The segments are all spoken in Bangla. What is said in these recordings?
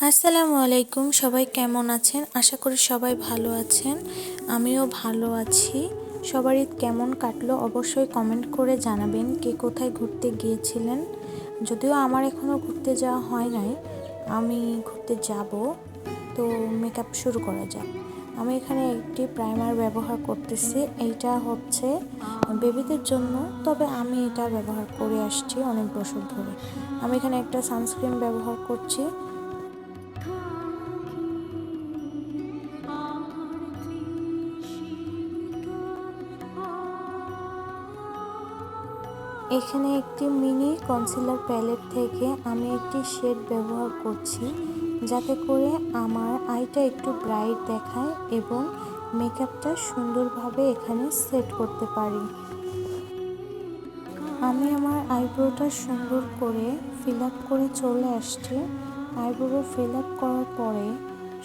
আসসালামু আলাইকুম, সবাই কেমন আছেন? আশা করি সবাই ভালো আছেন। আমিও ভালো আছি। সবার ঈদ কেমন কাটলো অবশ্যই কমেন্ট করে জানাবেন। কে কোথায় ঘুরতে গিয়েছিলেন? যদিও আমার এখনও ঘুরতে যাওয়া হয় নাই, আমি ঘুরতে যাব। তো মেকআপ শুরু করা যাক। আমি এখানে একটি প্রাইমার ব্যবহার করতেছি। এইটা হচ্ছে বেবিদের জন্য, তবে আমি এটা ব্যবহার করে আসছি অনেক বছর ধরে। আমি এখানে একটা সানস্ক্রিন ব্যবহার করছি। এখানে একটি মিনি কনসিলার প্যালেট থেকে আমি একটি শেড ব্যবহার করছি, যাতে করে আমার আইটা একটু ব্রাইট দেখায় এবং মেকআপটা সুন্দরভাবে এখানে সেট করতে পারি। আমি আমার আইব্রোটা সুন্দর করে ফিল আপ করে চলে আসছি। আইব্রো ফিল আপ করার পরে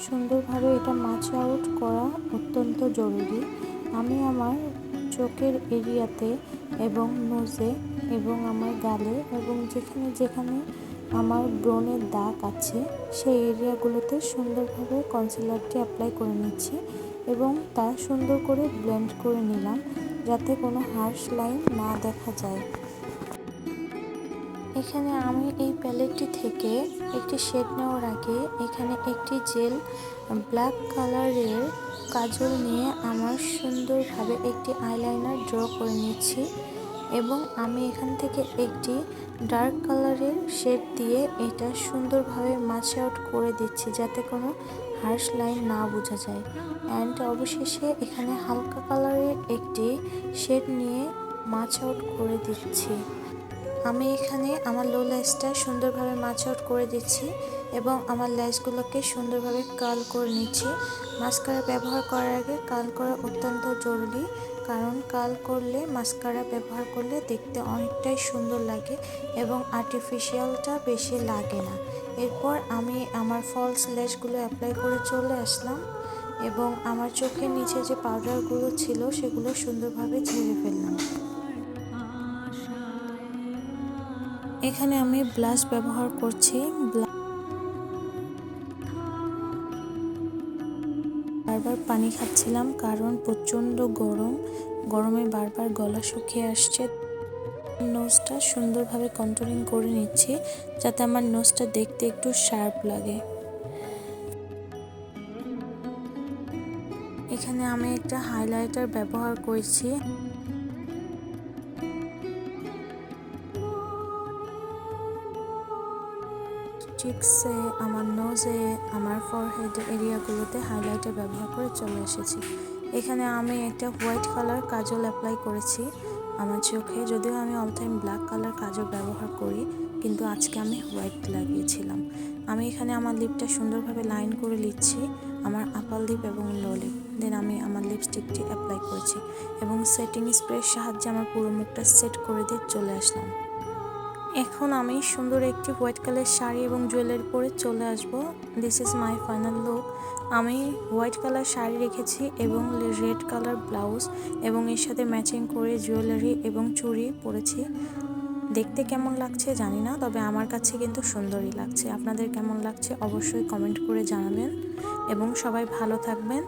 সুন্দরভাবে এটা মাছ আউট করা অত্যন্ত জরুরি। আমি আমার চোখের এরিয়াতে এবং নোজে এবং আমার গালে এবং যেখানে যেখানে আমার ব্রণের দাগ আছে সেই এরিয়াগুলোতে সুন্দরভাবে কনসিলারটি অ্যাপ্লাই করে নিচ্ছি এবং তা সুন্দর করে ব্লেন্ড করে নিলাম, যাতে কোনো হার্শ লাইন না দেখা যায়। এখানে আমি এই প্যালেটটি থেকে একটি শেড নেওয়ার আগে এখানে একটি জেল ব্ল্যাক কালারের কাজল নিয়ে আমার সুন্দরভাবে একটি আইলাইনার ড্র করে নিচ্ছি এবং আমি এখান থেকে একটি ডার্ক কালারের শেড দিয়ে এটা সুন্দরভাবে মাচ আউট করে দিচ্ছি, যাতে কোনো হার্শ লাইন না বোঝা যায়। অ্যান্ড অবশেষে এখানে হালকা কালারের একটি শেড নিয়ে মাচ আউট করে দিচ্ছি। আমি এখানে আমার লো ল্যাশটা সুন্দরভাবে মাচ আউট করে দিচ্ছি এবং আমার ল্যাশগুলোকে সুন্দরভাবে কার্ল করে নিচ্ছি। মাস্কারা ব্যবহার করার আগে কার্ল করা অত্যন্ত জরুরি, কারণ কার্ল করলে মাস্কারা ব্যবহার করলে দেখতে অনেকটাই সুন্দর লাগে এবং আর্টিফিশিয়ালটা বেশি লাগে না। এরপর আমি আমার ফলস ল্যাশগুলো অ্যাপ্লাই করে চলে আসলাম এবং আমার চোখের নিচে যে পাউডারগুলো ছিল সেগুলো সুন্দরভাবে ঝেড়ে ফেললাম। এখানে আমি ব্লাশ ব্যবহার করছি। বারবার পানি খাচ্ছিলাম কারণ প্রচণ্ড গরমে বারবার গলা শুকিয়ে আসছে। নোজটা সুন্দরভাবে কন্ট্রোলিং করে নিচ্ছি, যাতে আমার নোজটা দেখতে একটু শার্প লাগে। এখানে আমি একটা হাইলাইটার ব্যবহার করছি। চিকসে, আমার নোজে, আমার ফরহেড এরিয়াগুলোতে হাইলাইটার ব্যবহার করে চলে এসেছি। এখানে আমি একটা হোয়াইট কালার কাজল অ্যাপ্লাই করেছি আমার চোখে। যদিও আমি অল টাইম ব্ল্যাক কালার কাজল ব্যবহার করি, কিন্তু আজকে আমি হোয়াইট লাগিয়েছিলাম। আমি এখানে আমার লিপটা সুন্দরভাবে লাইন করে নিচ্ছি, আমার আপার লিপ এবং লো লিপ। দেন আমি আমার লিপস্টিকটি অ্যাপ্লাই করেছি এবং সেটিং স্প্রের সাহায্যে আমার পুরো মুখটা সেট করে দিয়ে চলে আসলাম। এখন আমি সুন্দর একটি হোয়াইট কালার শাড়ি এবং জুয়েলারি পরে চলে আসব। This is my final look. আমি হোয়াইট কালার শাড়ি রেখেছি এবং রেড কালার ব্লাউজ এবং এর সাথে ম্যাচিং করে জুয়েলারি এবং চুড়ি পরেছি। দেখতে কেমন লাগছে জানি না, তবে আমার কাছে কিন্তু সুন্দরই লাগছে। আপনাদের কেমন লাগছে অবশ্যই কমেন্ট করে জানাবেন এবং সবাই ভালো থাকবেন।